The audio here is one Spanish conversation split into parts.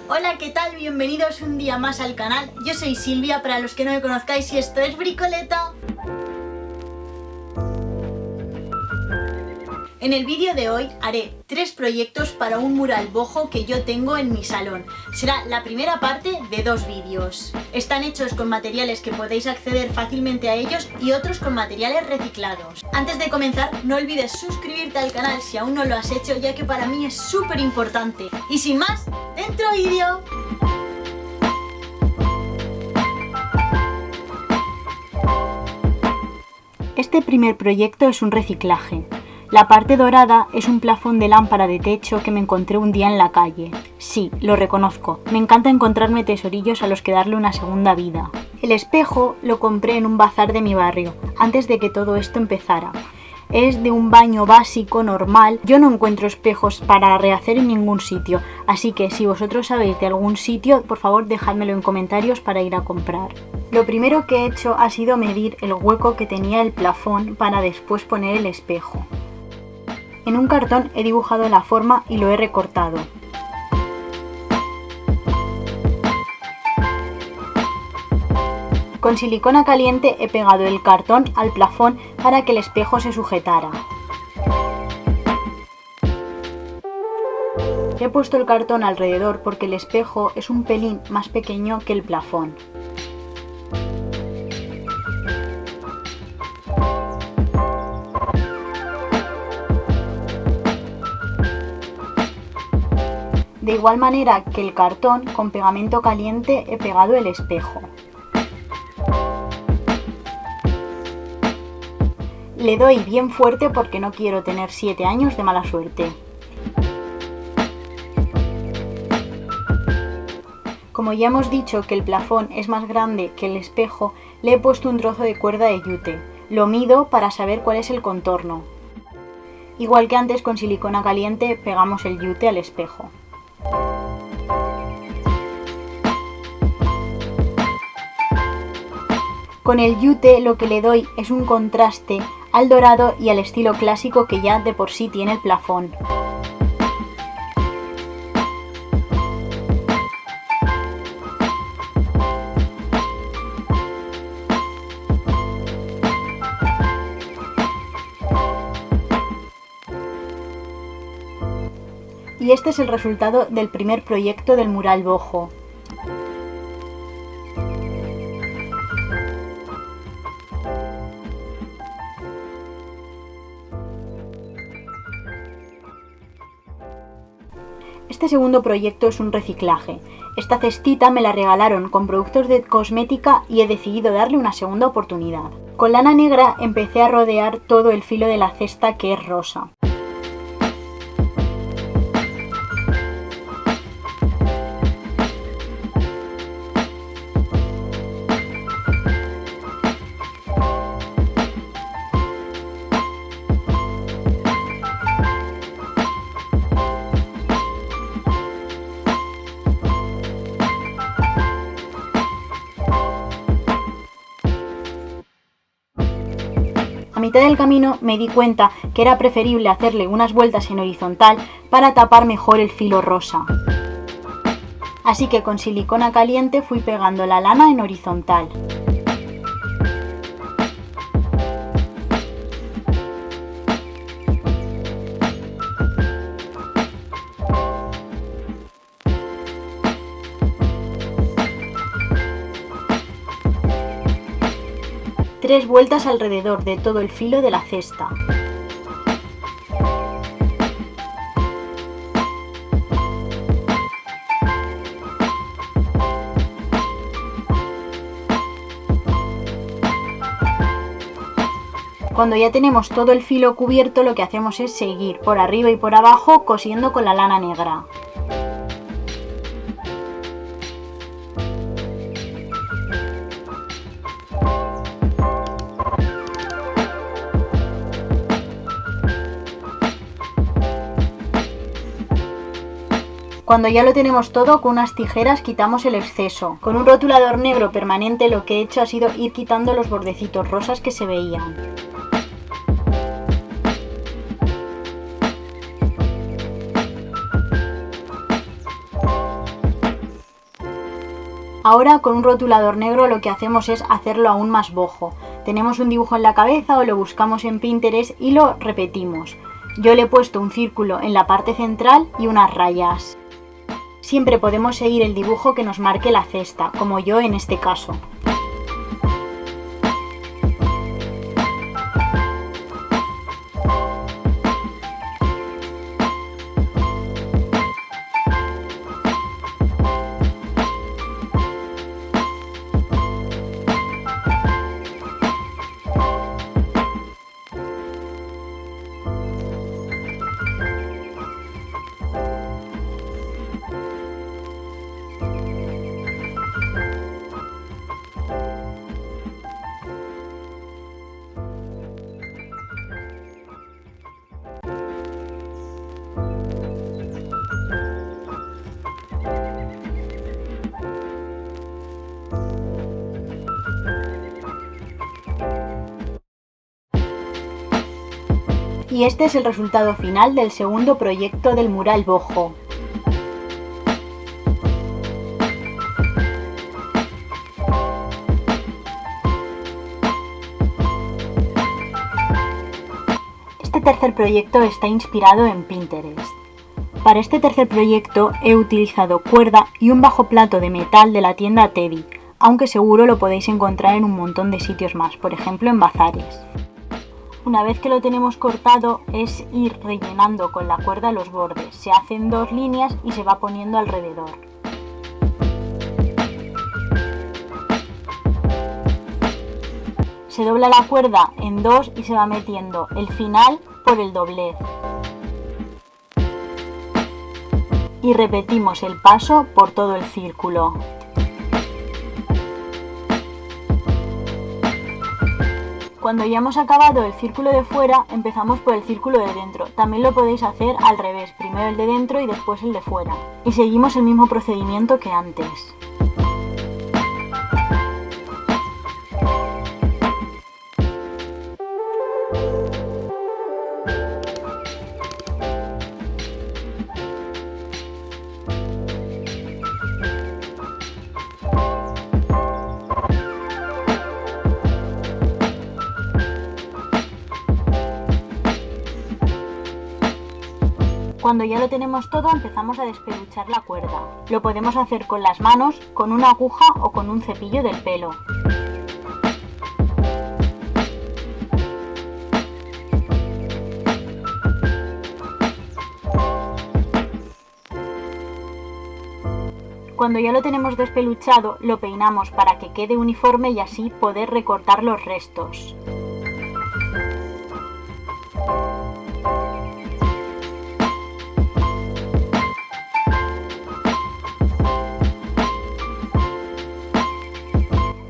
Hola, ¿qué tal? Bienvenidos un día más al canal. Yo soy Silvia, para los que no me conozcáis, y esto es Bricoleta. En el vídeo de hoy haré 3 proyectos para un mural bojo que yo tengo en mi salón. Será la primera parte de 2 vídeos. Están hechos con materiales que podéis acceder fácilmente a ellos y otros con materiales reciclados. Antes de comenzar, no olvides suscribirte al canal si aún no lo has hecho, ya que para mí es súper importante. Y sin más, ¡dentro vídeo! Este primer proyecto es un reciclaje. La parte dorada es un plafón de lámpara de techo que me encontré un día en la calle. Sí, lo reconozco, me encanta encontrarme tesorillos a los que darle una segunda vida. El espejo lo compré en un bazar de mi barrio, antes de que todo esto empezara. Es de un baño básico, normal. Yo no encuentro espejos para rehacer en ningún sitio, así que si vosotros sabéis de algún sitio, por favor dejádmelo en comentarios para ir a comprar. Lo primero que he hecho ha sido medir el hueco que tenía el plafón para después poner el espejo. En un cartón he dibujado la forma y lo he recortado. Con silicona caliente he pegado el cartón al plafón para que el espejo se sujetara. He puesto el cartón alrededor porque el espejo es un pelín más pequeño que el plafón. De igual manera que el cartón, con pegamento caliente he pegado el espejo. Le doy bien fuerte porque no quiero tener 7 años de mala suerte. Como ya hemos dicho que el plafón es más grande que el espejo, le he puesto un trozo de cuerda de yute. Lo mido para saber cuál es el contorno. Igual que antes, con silicona caliente pegamos el yute al espejo. Con el yute lo que le doy es un contraste al dorado y al estilo clásico que ya de por sí tiene el plafón. Y este es el resultado del primer proyecto del mural bojo. Este segundo proyecto es un reciclaje. Esta cestita me la regalaron con productos de cosmética y he decidido darle una segunda oportunidad. Con lana negra empecé a rodear todo el filo de la cesta, que es rosa. A mitad del camino me di cuenta que era preferible hacerle unas vueltas en horizontal para tapar mejor el filo rosa. Así que con silicona caliente fui pegando la lana en horizontal. Tres vueltas alrededor de todo el filo de la cesta. Cuando ya tenemos todo el filo cubierto, lo que hacemos es seguir por arriba y por abajo cosiendo con la lana negra. Cuando ya lo tenemos todo, con unas tijeras quitamos el exceso. Con un rotulador negro permanente lo que he hecho ha sido ir quitando los bordecitos rosas que se veían. Ahora con un rotulador negro lo que hacemos es hacerlo aún más bojo. Tenemos un dibujo en la cabeza o lo buscamos en Pinterest y lo repetimos. Yo le he puesto un círculo en la parte central y unas rayas. Siempre podemos seguir el dibujo que nos marque la cesta, como yo en este caso. Y este es el resultado final del segundo proyecto del mural bojo. Este tercer proyecto está inspirado en Pinterest. Para este tercer proyecto he utilizado cuerda y un bajo plato de metal de la tienda Teddy, aunque seguro lo podéis encontrar en un montón de sitios más, por ejemplo en bazares. Una vez que lo tenemos cortado es ir rellenando con la cuerda los bordes. Se hacen 2 líneas y se va poniendo alrededor. Se dobla la cuerda en 2 y se va metiendo el final por el doblez. Y repetimos el paso por todo el círculo. Cuando ya hemos acabado el círculo de fuera, empezamos por el círculo de dentro. También lo podéis hacer al revés, primero el de dentro y después el de fuera. Y seguimos el mismo procedimiento que antes. Cuando ya lo tenemos todo, empezamos a despeluchar la cuerda. Lo podemos hacer con las manos, con una aguja o con un cepillo del pelo. Cuando ya lo tenemos despeluchado, lo peinamos para que quede uniforme y así poder recortar los restos.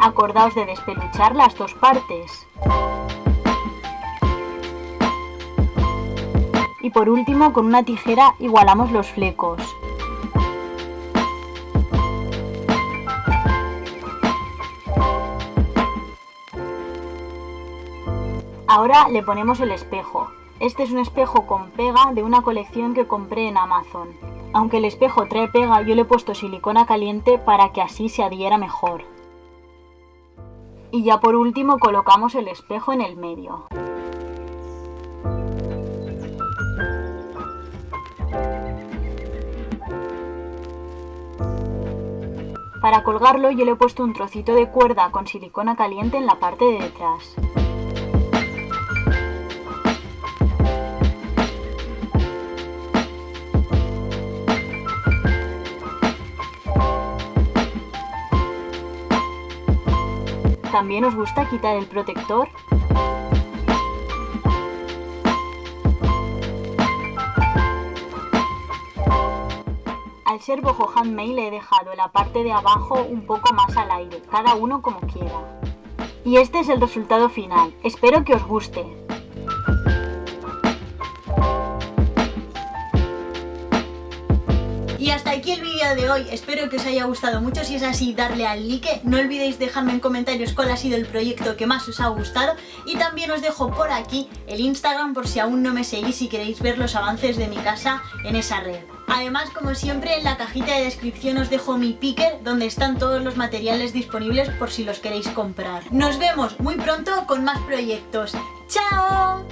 Acordaos de despeluchar las 2 partes. Y por último, con una tijera igualamos los flecos. Ahora le ponemos el espejo. Este es un espejo con pega de una colección que compré en Amazon. Aunque el espejo trae pega, yo le he puesto silicona caliente para que así se adhiera mejor. Y ya por último colocamos el espejo en el medio. Para colgarlo yo le he puesto un trocito de cuerda con silicona caliente en la parte de detrás. ¿También os gusta quitar el protector? Al ser bojo handmade le he dejado la parte de abajo un poco más al aire, cada uno como quiera. Y este es el resultado final, espero que os guste. Y hasta aquí el vídeo de hoy, espero que os haya gustado mucho. Si es así, darle al like, no olvidéis dejarme en comentarios cuál ha sido el proyecto que más os ha gustado. Y también os dejo por aquí el Instagram por si aún no me seguís y queréis ver los avances de mi casa en esa red. Además, como siempre, en la cajita de descripción os dejo mi picker donde están todos los materiales disponibles por si los queréis comprar. Nos vemos muy pronto con más proyectos. ¡Chao!